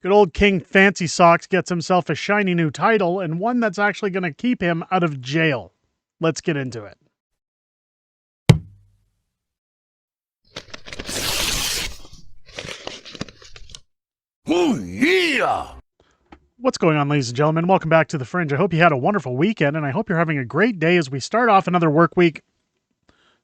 Good old King Fancy Socks gets himself a shiny new title, and one that's actually going to keep him out of jail. Let's get into it. Oh, yeah! What's going on, ladies and gentlemen? Welcome back to The Fringe. I hope you had a wonderful weekend, and I hope you're having a great day as we start off another work week.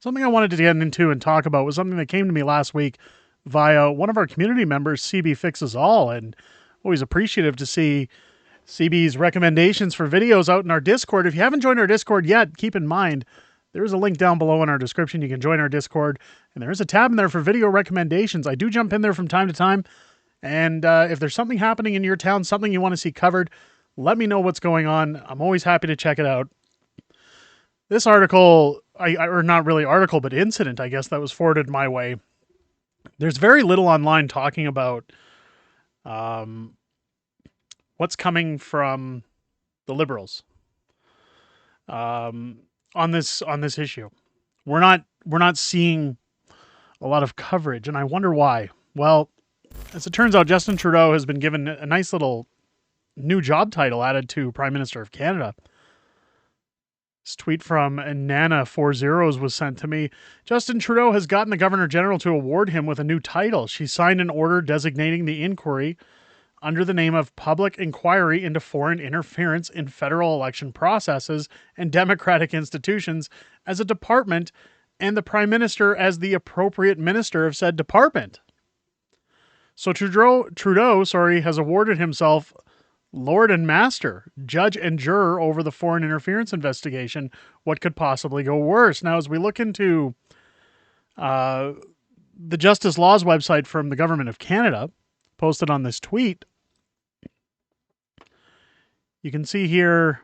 Something I wanted to get into and talk about was something that came to me last week via one of our community members, CB Fixes All, and always appreciative to see CB's recommendations for videos out in our Discord. If you haven't joined our Discord yet, keep in mind, there is a link down below in our description. You can join our Discord, and there is a tab in there for video recommendations. I do jump in there from time to time, and if there's something happening in your town, something you want to see covered, let me know what's going on. I'm always happy to check it out. This article, or not really article, but incident, I guess, that was forwarded my way. There's very little online talking about what's coming from the Liberals on this issue. We're not seeing a lot of coverage, and I wonder why. Well, as it turns out, Justin Trudeau has been given a nice little new job title added to Prime Minister of Canada. This tweet from Nana40 was sent to me. Justin Trudeau has gotten the Governor General to award him with a new title. She signed an order designating the inquiry under the name of Public Inquiry into Foreign Interference in Federal Election Processes and Democratic Institutions as a department, and the Prime Minister as the appropriate minister of said department. So Trudeau, has awarded himself Lord and Master, Judge and Juror over the foreign interference investigation. What could possibly go worse? Now, as we look into the Justice Laws website from the Government of Canada, posted on this tweet, you can see here,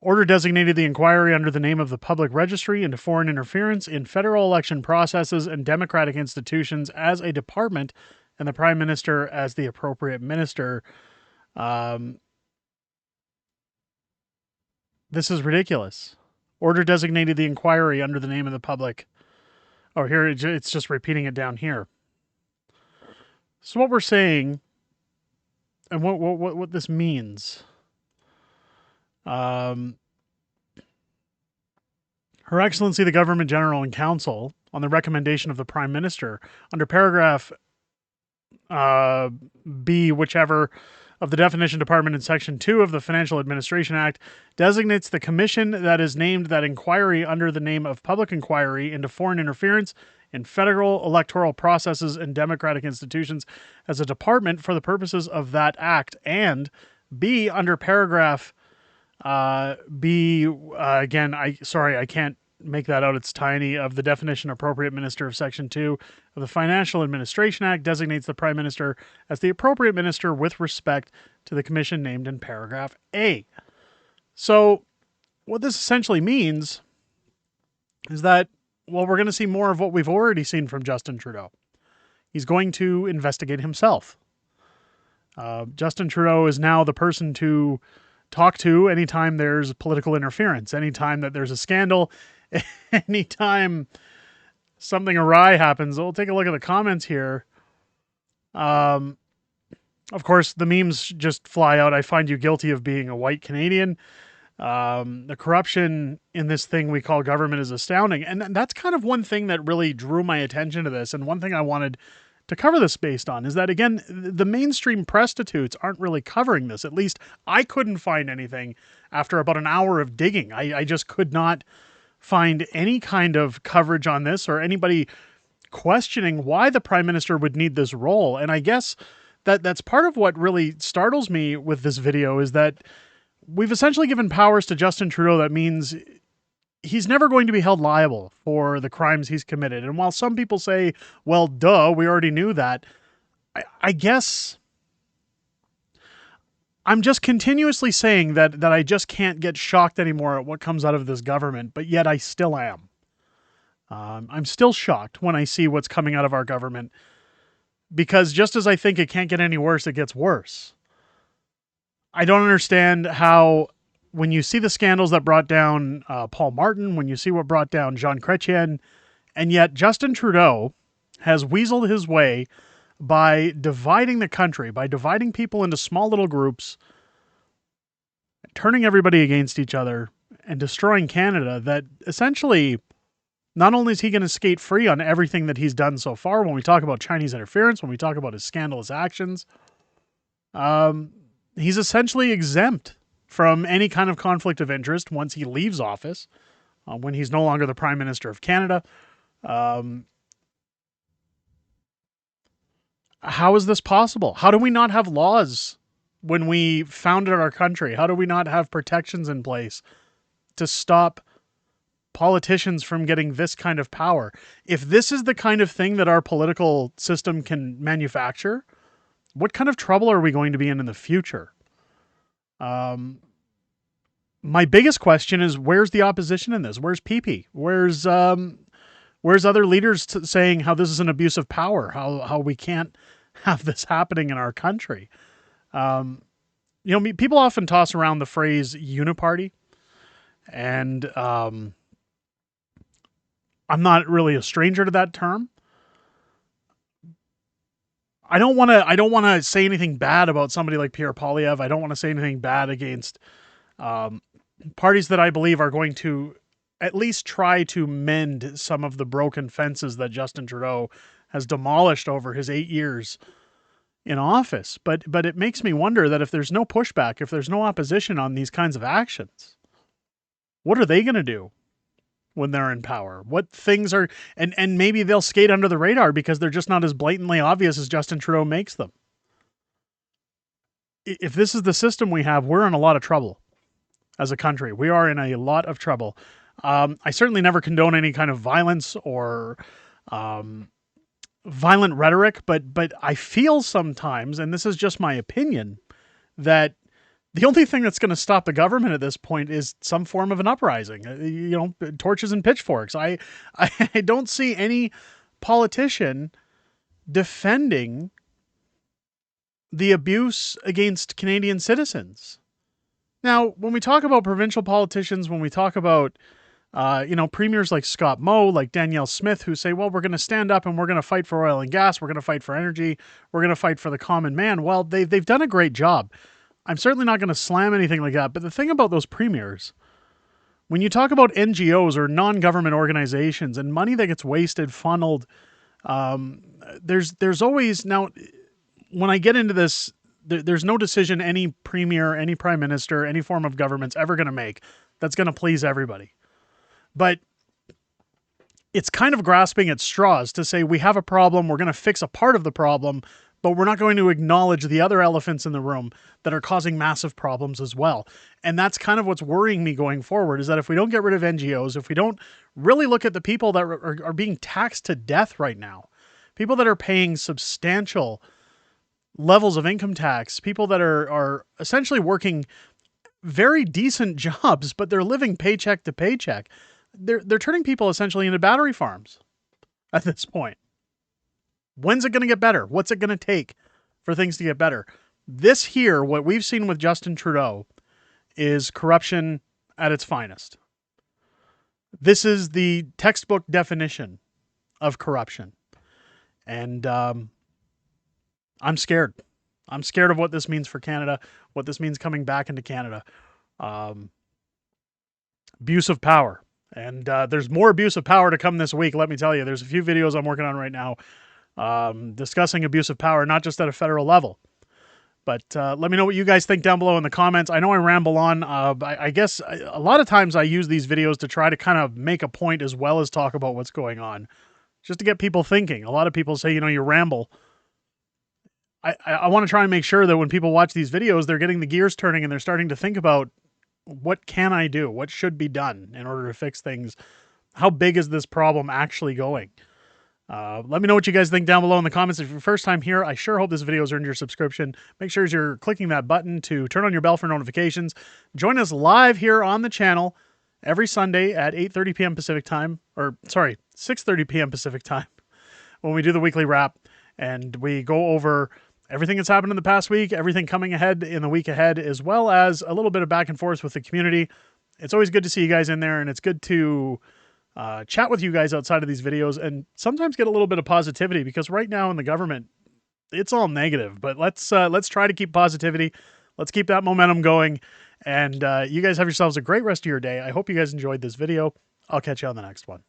order designated the inquiry under the name of the Public Registry into Foreign Interference in Federal Election Processes and Democratic Institutions as a department, and the Prime Minister as the appropriate minister. This is ridiculous. Order designated the inquiry under the name of the public. Oh, here it's just repeating it down here. So what we're saying, and what this means, Her Excellency the Government General and Council, on the recommendation of the Prime Minister, under paragraph B, whichever, of the Definition Department in Section 2 of the Financial Administration Act, designates the commission that is named that inquiry under the name of Public Inquiry into Foreign Interference in Federal Electoral Processes and Democratic Institutions as a department for the purposes of that act, and B, under paragraph B, again, I can't make that out, it's tiny, of the definition appropriate minister of Section 2 of the Financial Administration Act, designates the Prime Minister as the appropriate minister with respect to the commission named in paragraph A. So what this essentially means is that, well, we're going to see more of what we've already seen from Justin Trudeau. He's going to investigate himself. Justin Trudeau is now the person to talk to anytime there's political interference, anytime that there's a scandal, anytime something awry happens. We'll take a look at the comments here. Of course, the memes just fly out. I find you guilty of being a white Canadian. The corruption in this thing we call government is astounding. And that's kind of one thing that really drew my attention to this. And one thing I wanted to cover this based on is that, again, the mainstream prostitutes aren't really covering this. At least I couldn't find anything after about an hour of digging. I just could not find any kind of coverage on this or anybody questioning why the Prime Minister would need this role. And I guess that's part of what really startles me with this video, is that we've essentially given powers to Justin Trudeau that means he's never going to be held liable for the crimes he's committed. And while some people say, well, duh, we already knew that, I guess I'm just continuously saying that I just can't get shocked anymore at what comes out of this government, but yet I still am. I'm still shocked when I see what's coming out of our government, because just as I think it can't get any worse, it gets worse. I don't understand how, when you see the scandals that brought down Paul Martin, when you see what brought down Jean Chrétien, and yet Justin Trudeau has weaseled his way by dividing the country, by dividing people into small little groups, turning everybody against each other, and destroying Canada, that essentially not only is he going to skate free on everything that he's done so far when we talk about Chinese interference, when we talk about his scandalous actions, he's essentially exempt from any kind of conflict of interest once he leaves office, when he's no longer the Prime Minister of Canada. How is this possible? How do we not have laws when we founded our country? How do we not have protections in place to stop politicians from getting this kind of power? If this is the kind of thing that our political system can manufacture, what kind of trouble are we going to be in the future? My biggest question is, where's the opposition in this? Where's PP? Where's other leaders saying how this is an abuse of power? How we can't have this happening in our country? People often toss around the phrase uniparty, and I'm not really a stranger to that term. I don't want to say anything bad about somebody like Pierre Poilievre. I don't want to say anything bad against parties that I believe are going to at least try to mend some of the broken fences that Justin Trudeau has demolished over his 8 years in office. But it makes me wonder that if there's no pushback, if there's no opposition on these kinds of actions, what are they going to do when they're in power? What things are, and maybe they'll skate under the radar because they're just not as blatantly obvious as Justin Trudeau makes them. If this is the system we have, we're in a lot of trouble as a country. We are in a lot of trouble. I certainly never condone any kind of violence or violent rhetoric, but I feel sometimes, and this is just my opinion, that the only thing that's going to stop the government at this point is some form of an uprising. Torches and pitchforks. I don't see any politician defending the abuse against Canadian citizens. Now, when we talk about provincial politicians, when we talk about, premiers like Scott Moe, like Danielle Smith, who say, well, we're going to stand up and we're going to fight for oil and gas. We're going to fight for energy. We're going to fight for the common man. Well, they've done a great job. I'm certainly not going to slam anything like that. But the thing about those premiers, when you talk about NGOs or non-government organizations and money that gets wasted, funneled, there's always, now, when I get into this, there's no decision any premier, any prime minister, any form of government's ever going to make that's going to please everybody. But it's kind of grasping at straws to say we have a problem, we're going to fix a part of the problem, but we're not going to acknowledge the other elephants in the room that are causing massive problems as well. And that's kind of what's worrying me going forward, is that if we don't get rid of NGOs, if we don't really look at the people that are being taxed to death right now, people that are paying substantial levels of income tax, people that are essentially working very decent jobs, but they're living paycheck to paycheck. They're turning people essentially into battery farms at this point. When's it going to get better? What's it going to take for things to get better? This here, what we've seen with Justin Trudeau, is corruption at its finest. This is the textbook definition of corruption. And I'm scared. I'm scared of what this means for Canada, what this means coming back into Canada. Abuse of power. And there's more abuse of power to come this week, let me tell you. There's a few videos I'm working on right now discussing abuse of power, not just at a federal level. But let me know what you guys think down below in the comments. I know I ramble on. I guess a lot of times I use these videos to try to kind of make a point as well as talk about what's going on, just to get people thinking. A lot of people say, you ramble. I want to try and make sure that when people watch these videos, they're getting the gears turning and they're starting to think about, what can I do? What should be done in order to fix things? How big is this problem actually going? Let me know what you guys think down below in the comments. If you're your first time here, I sure hope this video has earned your subscription. Make sure you're clicking that button to turn on your bell for notifications. Join us live here on the channel every Sunday at 8:30 p.m. Pacific time, 6:30 p.m. Pacific time, when we do the weekly wrap and we go over everything that's happened in the past week, everything coming ahead in the week ahead, as well as a little bit of back and forth with the community. It's always good to see you guys in there, and it's good to chat with you guys outside of these videos and sometimes get a little bit of positivity, because right now in the government, it's all negative. But let's try to keep positivity. Let's keep that momentum going. And you guys have yourselves a great rest of your day. I hope you guys enjoyed this video. I'll catch you on the next one.